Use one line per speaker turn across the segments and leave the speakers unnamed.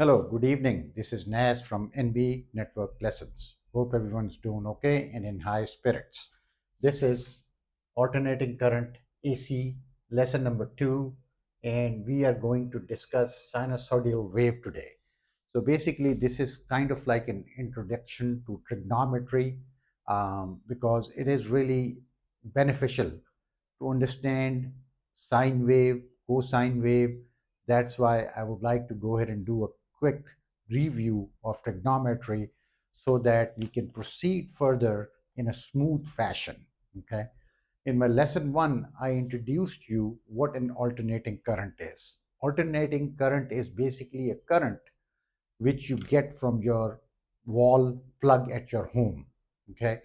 Hello, good evening. This is Nas from NB Network Lessons. Hope everyone's doing okay and in high spirits. This is alternating current AC lesson number 2, and we are going to discuss sinusoidal wave today. So basically, this is kind of like an introduction to trigonometry because it is really beneficial to understand sine wave, cosine wave. That's why I would like to go ahead and do a quick review of trigonometry so that we can proceed further in a smooth fashion. Okay. In my lesson 1, I introduced you what an alternating current is. Alternating current is basically a current which you get from your wall plug at your home. Okay,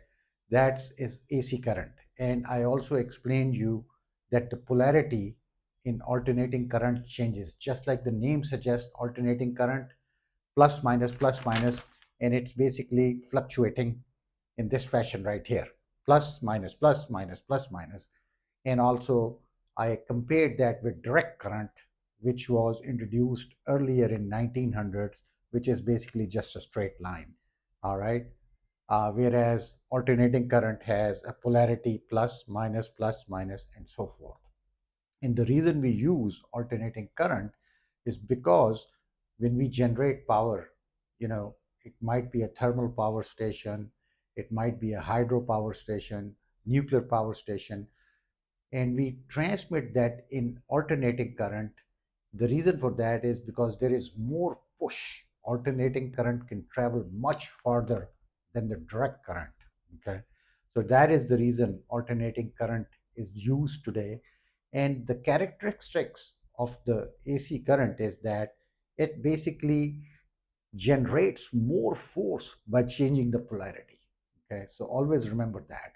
that is AC current. And I also explained you that the polarity in alternating current changes, just like the name suggests. Alternating current, plus minus, and it's basically fluctuating in this fashion right here, plus minus plus minus plus minus. And also I compared that with direct current, which was introduced earlier in 1900s, which is basically just a straight line. All right. Whereas alternating current has a polarity plus minus and so forth. And the reason we use alternating current is because when we generate power, it might be a thermal power station, it might be a hydro power station, nuclear power station, and we transmit that in alternating current. The reason for that is because there is more push. Alternating current can travel much farther than the direct current. Okay, so that is the reason alternating current is used today. And the characteristics of the AC current is that it basically generates more force by changing the polarity. Okay, so always remember that.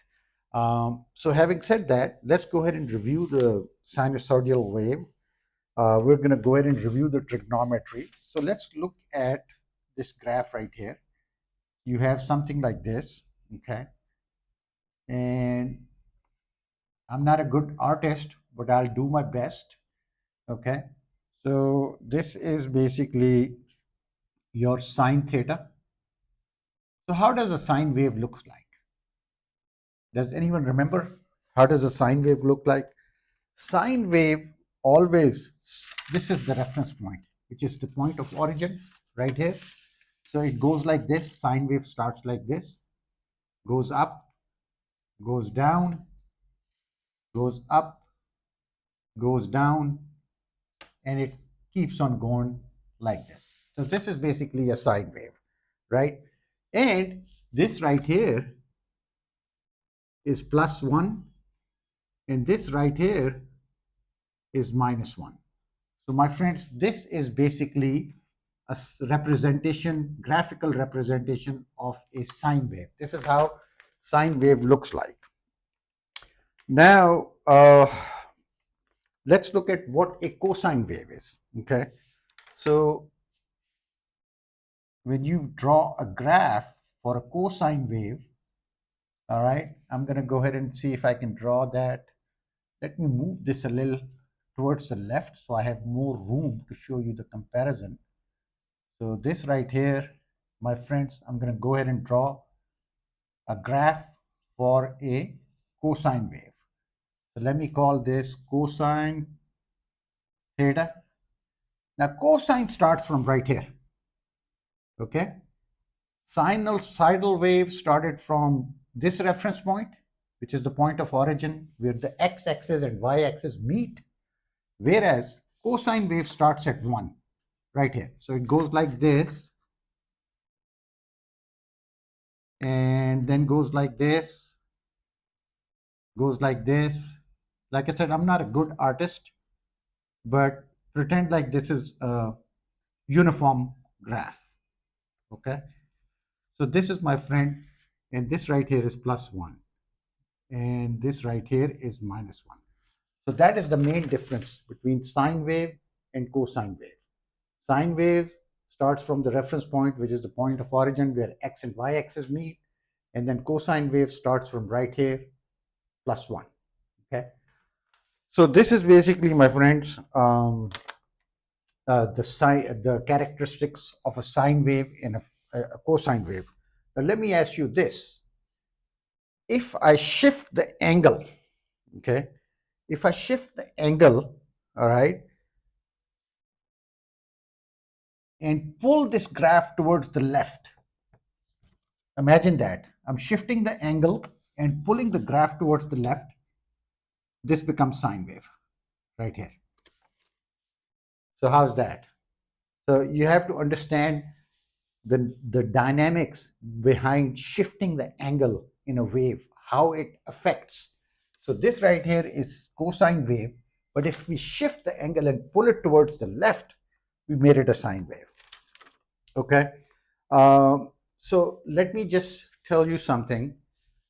So having said that, let's go ahead and review the sinusoidal wave. We're going to go ahead and review the trigonometry. So let's look at this graph right here. You have something like this, okay? And I'm not a good artist, but I'll do my best, okay? So this is basically your sine theta. So how does a sine wave looks like? Does anyone remember how does a sine wave look like? Sine wave always, this is the reference point, which is the point of origin right here. So it goes like this. Sine wave starts like this, goes up, goes down, goes up, goes down, and it keeps on going like this. So this is basically a sine wave, right? And this right here is +1, and this right here is -1. So my friends, this is basically a representation, graphical representation of a sine wave. This is how sine wave looks like. Now, let's look at what a cosine wave is. Okay, so when you draw a graph for a cosine wave, all right, I'm going to go ahead and see if I can draw that. Let me move this a little towards the left so I have more room to show you the comparison. So this right here, my friends, I'm going to go ahead and draw a graph for a cosine wave. So let me call this cosine theta. Now cosine starts from right here. Okay. Sinusoidal wave started from this reference point, which is the point of origin where the x-axis and y-axis meet, whereas cosine wave starts at 1 right here. So it goes like this, and then goes like this, goes like this. Like I said, I'm not a good artist, but pretend like this is a uniform graph. Okay. So this is my friend, and this right here is +1, and this right here is -1. So that is the main difference between sine wave and cosine wave. Sine wave starts from the reference point, which is the point of origin where x and y axis meet, and then cosine wave starts from right here, +1. Okay. So this is basically, my friends, the characteristics of a sine wave and a cosine wave. Now, let me ask you this. If I shift the angle, okay, if I shift the angle, all right, and pull this graph towards the left, imagine that. I'm shifting the angle and pulling the graph towards the left. This becomes sine wave right here. So how's that? So you have to understand the dynamics behind shifting the angle in a wave, how it affects. So this right here is cosine wave, but if we shift the angle and pull it towards the left, we made it a sine wave. Okay. So let me just tell you something.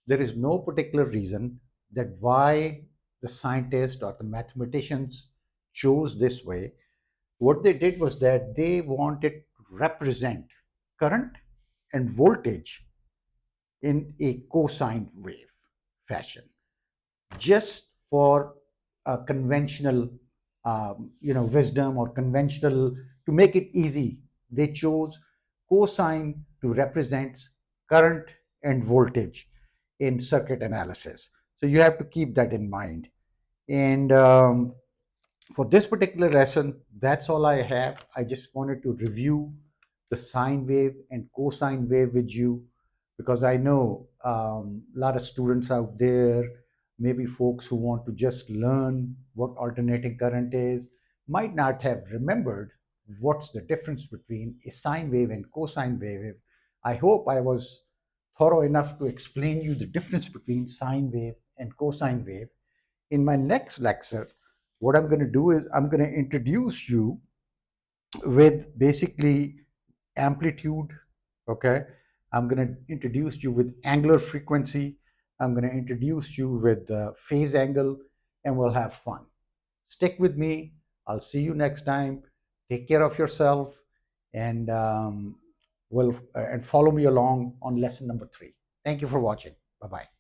There is no particular reason that why the scientists or the mathematicians chose this way. What they did was that they wanted to represent current and voltage in a cosine wave fashion, just for a conventional, wisdom or conventional, to make it easy. They chose cosine to represent current and voltage in circuit analysis. So you have to keep that in mind. And for this particular lesson, that's all I have. I just wanted to review the sine wave and cosine wave with you, because I know a lot of students out there, maybe folks who want to just learn what alternating current is, might not have remembered what's the difference between a sine wave and cosine wave. I hope I was thorough enough to explain you the difference between sine wave and cosine wave. In my next lecture, what I'm going to do is I'm going to introduce you with basically amplitude. Okay. I'm going to introduce you with angular frequency. I'm going to introduce you with the phase angle, and we'll have fun. Stick with me. I'll see you next time. Take care of yourself, and and follow me along on lesson number 3. Thank you for watching. Bye bye.